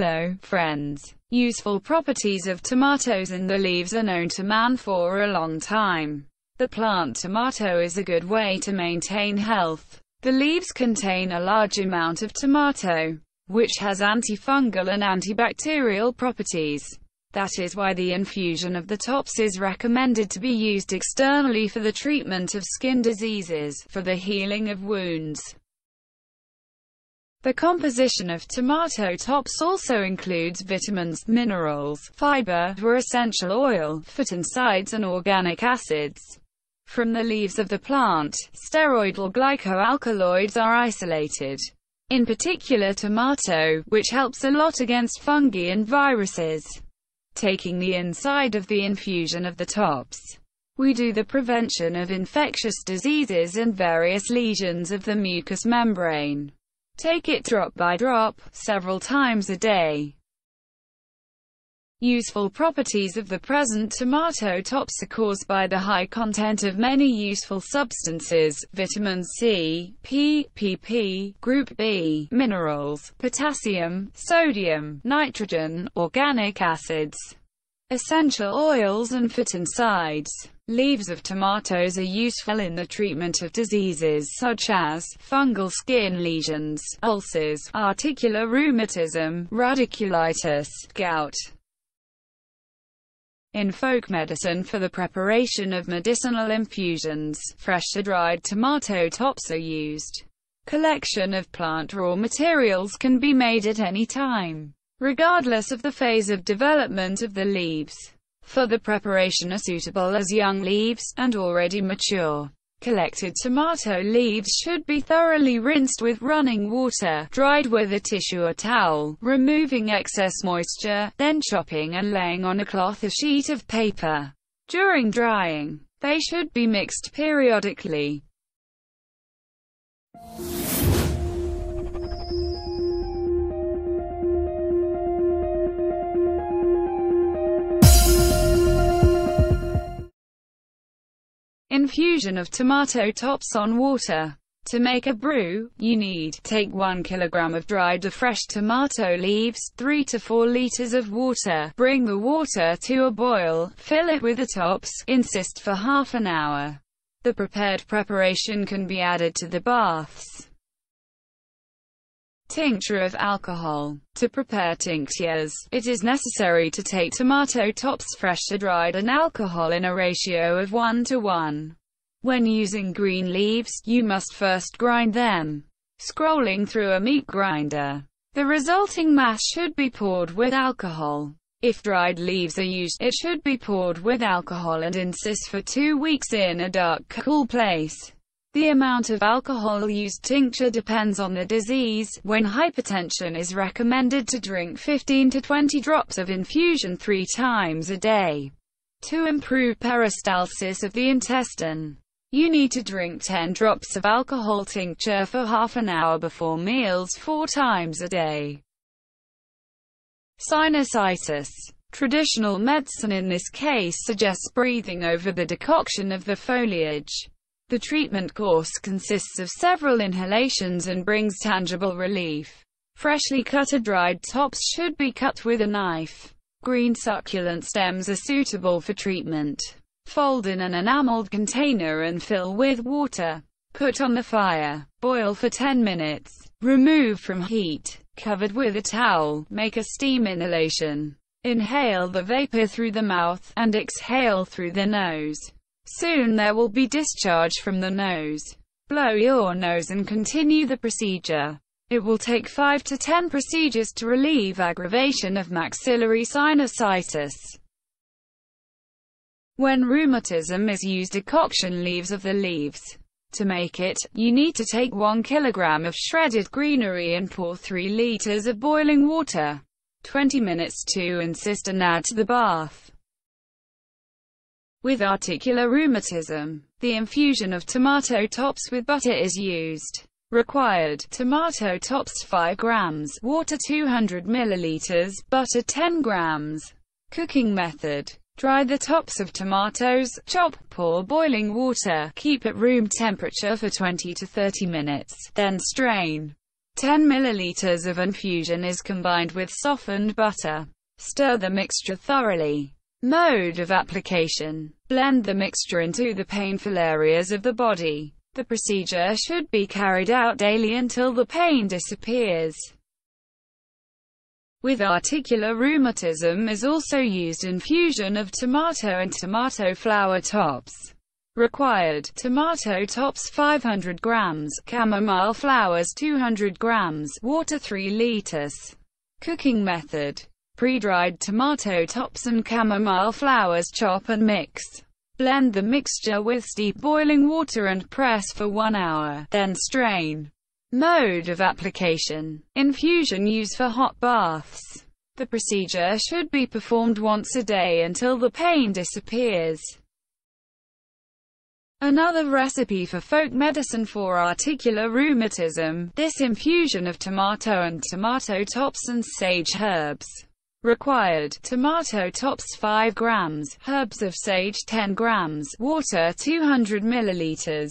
Hello, friends. Useful properties of tomatoes and the leaves are known to man for a long time. The plant tomato is a good way to maintain health. The leaves contain a large amount of tomato, which has antifungal and antibacterial properties. That is why the infusion of the tops is recommended to be used externally for the treatment of skin diseases, for the healing of wounds. The composition of tomato tops also includes vitamins, minerals, fiber, or essential oil, phytoncides and organic acids. From the leaves of the plant, steroidal glycoalkaloids are isolated. In particular tomato, which helps a lot against fungi and viruses. Taking the inside of the infusion of the tops, we do the prevention of infectious diseases and various lesions of the mucous membrane. Take it drop by drop, several times a day. Useful properties of the present tomato tops are caused by the high content of many useful substances, vitamins C, P, PP, group B, minerals, potassium, sodium, nitrogen, organic acids, essential oils and phytoncides. Leaves of tomatoes are useful in the treatment of diseases such as fungal skin lesions, ulcers, articular rheumatism, radiculitis, gout. In folk medicine, for the preparation of medicinal infusions, fresh dried tomato tops are used. Collection of plant raw materials can be made at any time, regardless of the phase of development of the leaves. For the preparation are suitable as young leaves, and already mature. Collected tomato leaves should be thoroughly rinsed with running water, dried with a tissue or towel, removing excess moisture, then chopping and laying on a cloth or sheet of paper. During drying, they should be mixed periodically. Infusion of tomato tops on water. To make a brew, you need take 1 kilogram of dried or fresh tomato leaves, 3 to 4 liters of water, bring the water to a boil, fill it with the tops, insist for half an hour. The prepared preparation can be added to the baths. Tincture of alcohol. To prepare tinctures, it is necessary to take tomato tops fresh dried and alcohol in a ratio of 1 to 1. When using green leaves, you must first grind them. Scrolling through a meat grinder, the resulting mass should be poured with alcohol. If dried leaves are used, it should be poured with alcohol and insist for 2 weeks in a dark, cool place. The amount of alcohol used tincture depends on the disease. When hypertension is recommended to drink 15 to 20 drops of infusion 3 times a day. To improve peristalsis of the intestine, you need to drink 10 drops of alcohol tincture for half an hour before meals 4 times a day. Sinusitis. Traditional medicine in this case suggests breathing over the decoction of the foliage. The treatment course consists of several inhalations and brings tangible relief. Freshly cut or dried tops should be cut with a knife. Green succulent stems are suitable for treatment. Fold in an enameled container and fill with water. Put on the fire. Boil for 10 minutes. Remove from heat. Covered with a towel. Make a steam inhalation. Inhale the vapor through the mouth, and exhale through the nose. Soon there will be discharge from the nose. Blow your nose and continue the procedure. It will take 5 to 10 procedures to relieve aggravation of maxillary sinusitis. When rheumatism is used, decoction leaves of the leaves. To make it, you need to take 1 kilogram of shredded greenery and pour 3 liters of boiling water. 20 minutes to insist and add to the bath. With articular rheumatism, the infusion of tomato tops with butter is used. Required: tomato tops 5 grams, water 200 milliliters, butter 10 grams. Cooking method: dry the tops of tomatoes, chop, pour boiling water, keep at room temperature for 20 to 30 minutes, then strain. 10 milliliters of infusion is combined with softened butter. Stir the mixture thoroughly. Mode of application. Blend the mixture into the painful areas of the body. The procedure should be carried out daily until the pain disappears. With articular rheumatism is also used infusion of tomato and tomato flower tops. Required: tomato tops 500 grams, chamomile flowers 200 grams, water 3 liters. Cooking method. Pre-dried tomato tops and chamomile flowers chop and mix. Blend the mixture with steep boiling water and press for 1 hour, then strain. Mode of application. Infusion used for hot baths. The procedure should be performed once a day until the pain disappears. Another recipe for folk medicine for articular rheumatism. This infusion of tomato and tomato tops and sage herbs. Required: tomato tops 5 grams, herbs of sage 10 grams, water 200 milliliters.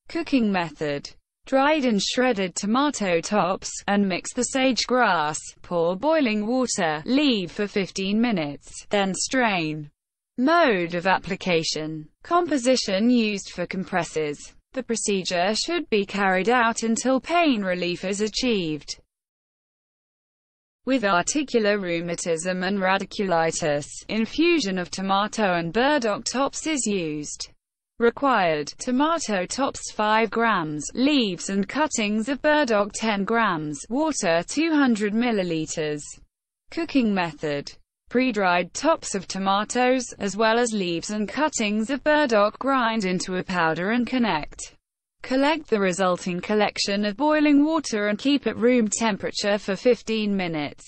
Cooking method. Dried and shredded tomato tops, and mix the sage grass, pour boiling water, leave for 15 minutes, then strain. Mode of application. Composition used for compresses. The procedure should be carried out until pain relief is achieved. With articular rheumatism and radiculitis, infusion of tomato and burdock tops is used. Required: tomato tops 5 grams, leaves and cuttings of burdock 10 grams, water 200 milliliters. Cooking method. Pre-dried tops of tomatoes, as well as leaves and cuttings of burdock, grind into a powder and collect the resulting collection of boiling water and keep at room temperature for 15 minutes.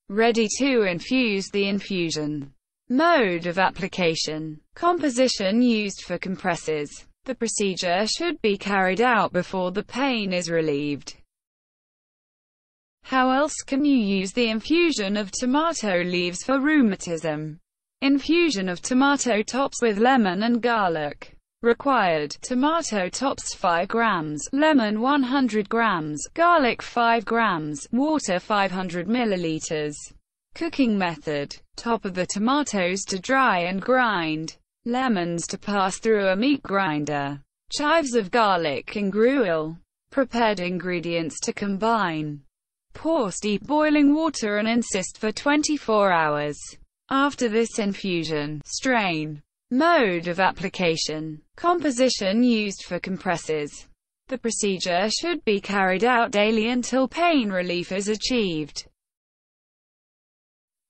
Ready to infuse the infusion. Mode of application. Composition used for compresses. The procedure should be carried out before the pain is relieved. How else can you use the infusion of tomato leaves for rheumatism? Infusion of tomato tops with lemon and garlic. Required: tomato tops 5 grams, lemon 100 grams, garlic 5 grams, water 500 milliliters. Cooking method. Top of the tomatoes to dry and grind. Lemons to pass through a meat grinder. Chives of garlic and gruel. Prepared ingredients to combine. Pour steep boiling water and insist for 24 hours. After this infusion, strain. Mode of application. Composition used for compresses. The procedure should be carried out daily until pain relief is achieved.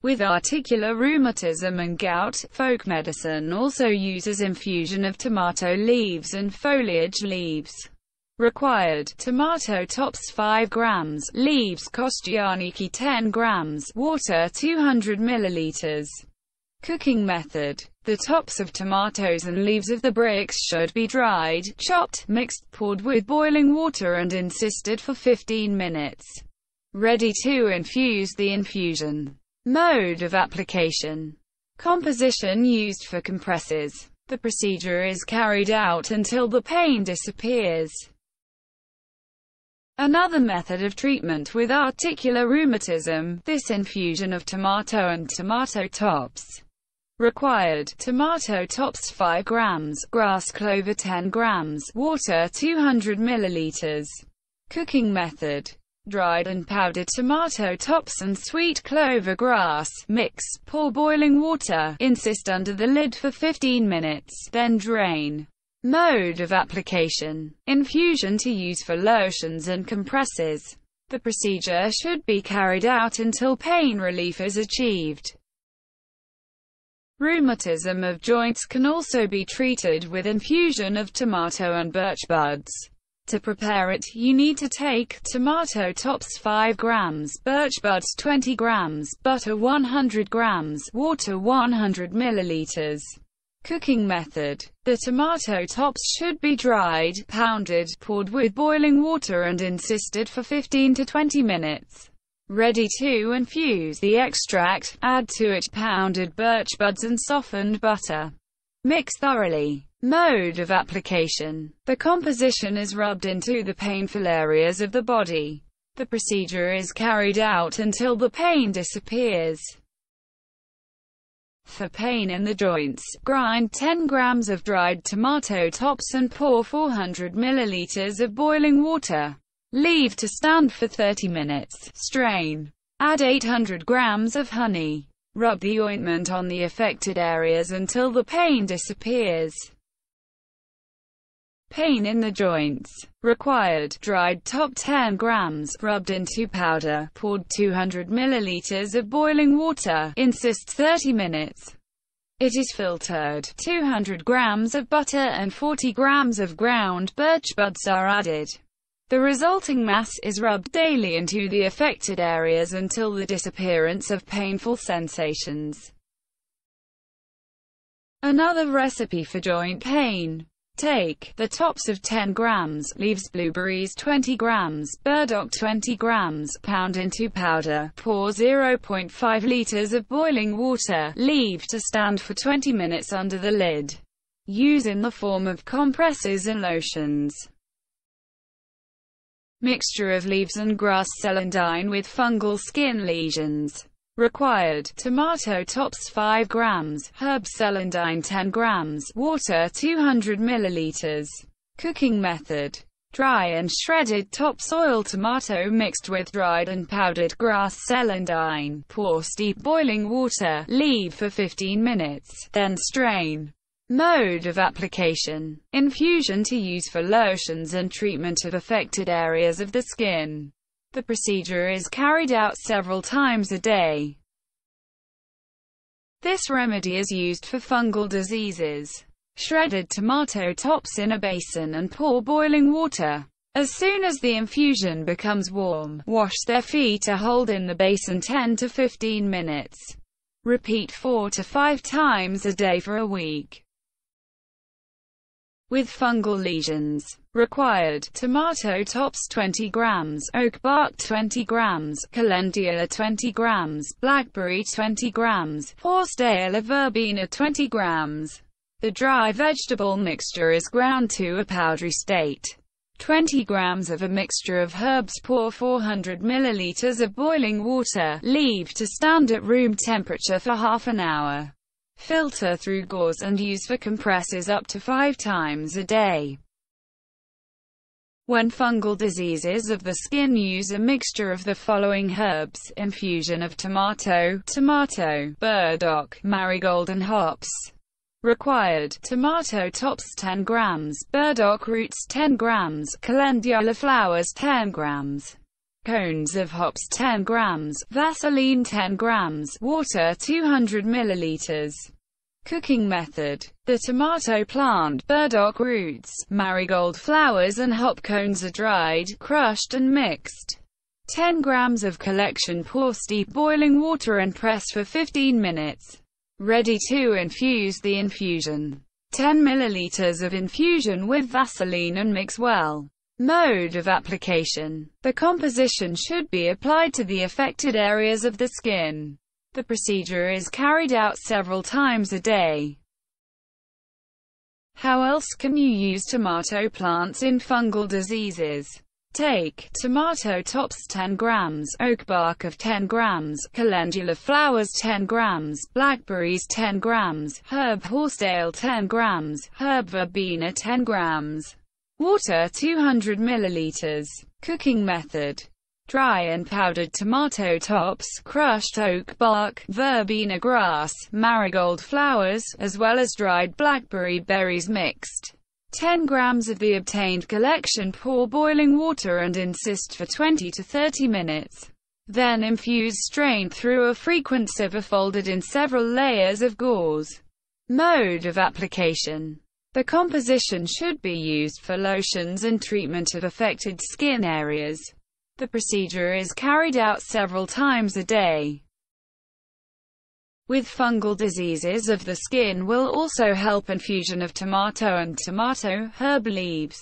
With articular rheumatism and gout, folk medicine also uses infusion of tomato leaves and foliage leaves. Required: tomato tops 5 grams, leaves kostyarniki 10 grams, water 200 milliliters. Cooking method. The tops of tomatoes and leaves of the bricks should be dried, chopped, mixed, poured with boiling water and insisted for 15 minutes. Ready to infuse the infusion. Mode of application. Composition used for compresses. The procedure is carried out until the pain disappears. Another method of treatment with articular rheumatism. This infusion of tomato and tomato tops. Required: tomato tops 5 grams, grass clover 10 grams, water 200 milliliters. Cooking method. Dried and powdered tomato tops and sweet clover grass, mix, pour boiling water, insist under the lid for 15 minutes, then drain. Mode of application. Infusion to use for lotions and compresses. The procedure should be carried out until pain relief is achieved. Rheumatism of joints can also be treated with infusion of tomato and birch buds. To prepare it, you need to take tomato tops 5 grams, birch buds 20 grams, butter 100 grams, water 100 milliliters. Cooking method. The tomato tops should be dried, pounded, poured with boiling water and insisted for 15 to 20 minutes. Ready to infuse the extract, add to it pounded birch buds and softened butter. Mix thoroughly. Mode of application. The composition is rubbed into the painful areas of the body. The procedure is carried out until the pain disappears. For pain in the joints, grind 10 grams of dried tomato tops and pour 400 milliliters of boiling water. Leave to stand for 30 minutes. Strain. Add 800 grams of honey. Rub the ointment on the affected areas until the pain disappears. Pain in the joints. Required: dried top 10 grams, rubbed into powder, poured 200 milliliters of boiling water, insist 30 minutes. It is filtered. 200 grams of butter and 40 grams of ground birch buds are added. The resulting mass is rubbed daily into the affected areas until the disappearance of painful sensations. Another recipe for joint pain. Take the tops of 10 grams, leaves blueberries 20 grams, burdock 20 grams, pound into powder, pour 0.5 liters of boiling water, leave to stand for 20 minutes under the lid. Use in the form of compresses and lotions. Mixture of leaves and grass celandine with fungal skin lesions. Required: tomato tops 5 grams, herb celandine 10 grams, water 200 milliliters. Cooking method: dry and shredded topsoil tomato mixed with dried and powdered grass celandine. Pour steep boiling water, leave for 15 minutes, then strain. Mode of application: infusion to use for lotions and treatment of affected areas of the skin. The procedure is carried out several times a day. This remedy is used for fungal diseases. Shredded tomato tops in a basin and pour boiling water. As soon as the infusion becomes warm, wash their feet or hold in the basin 10 to 15 minutes. Repeat 4 to 5 times a day for a week. With fungal lesions. Required: tomato tops 20 grams, oak bark 20 grams, calendula 20 grams, blackberry 20 grams, horsetail or verbena 20 grams. The dry vegetable mixture is ground to a powdery state. 20 grams of a mixture of herbs. Pour 400 milliliters of boiling water, leave to stand at room temperature for half an hour. Filter through gauze and use for compresses up to 5 times a day. When fungal diseases of the skin, use a mixture of the following herbs: infusion of tomato, burdock, marigold and hops. Required: tomato tops 10 grams, burdock roots 10 grams, calendula flowers 10 grams. Cones of hops 10 grams, Vaseline 10 grams, water 200 milliliters. Cooking method: the tomato plant, burdock roots, marigold flowers and hop cones are dried, crushed and mixed. 10 grams of collection. Pour steep boiling water and press for 15 minutes. Ready to infuse the infusion. 10 milliliters of infusion with Vaseline and mix well. Mode of application: the composition should be applied to the affected areas of the skin. The procedure is carried out several times a day. How else can you use tomato plants in fungal diseases? Take tomato tops 10 grams, oak bark of 10 grams, calendula flowers 10 grams, blackberries 10 grams, herb horsetail 10 grams, herb verbena 10 grams. Water 200 milliliters. Cooking method: dry and powdered tomato tops, crushed oak bark, verbena grass, marigold flowers, as well as dried blackberry berries mixed. 10 grams of the obtained collection. Pour boiling water and insist for 20 to 30 minutes. Then infuse. Strain through a frequent sieve folded in several layers of gauze. Mode of application: the composition should be used for lotions and treatment of affected skin areas. The procedure is carried out several times a day. With fungal diseases of the skin will also help infusion of tomato and tomato herb leaves.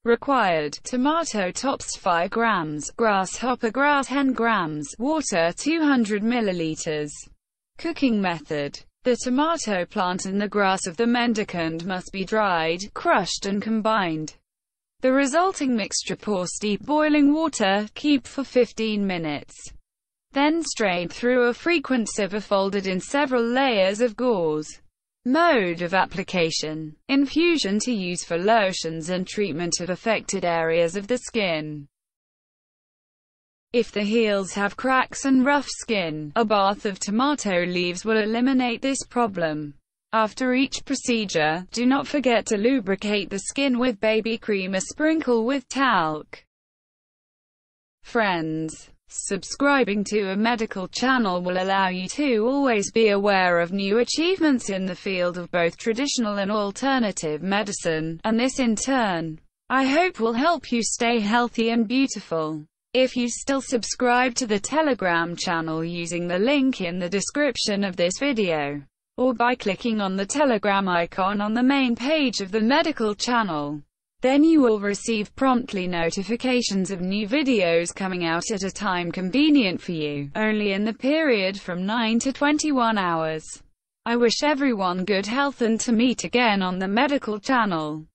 Required: tomato tops 5 grams, grasshopper grass 10 grams, water 200 milliliters. Cooking method: the tomato plant and the grass of the mendicant must be dried, crushed and combined. The resulting mixture pour steep boiling water, keep for 15 minutes. Then strain through a frequent sieve folded in several layers of gauze. Mode of application. Infusion to use for lotions and treatment of affected areas of the skin. If the heels have cracks and rough skin, a bath of tomato leaves will eliminate this problem. After each procedure, do not forget to lubricate the skin with baby cream or sprinkle with talc. Friends, subscribing to a medical channel will allow you to always be aware of new achievements in the field of both traditional and alternative medicine, and this in turn, I hope will help you stay healthy and beautiful. If you still subscribe to the Telegram channel using the link in the description of this video, or by clicking on the Telegram icon on the main page of the medical channel, then you will receive promptly notifications of new videos coming out at a time convenient for you, only in the period from 9 to 21 hours. I wish everyone good health and to meet again on the medical channel.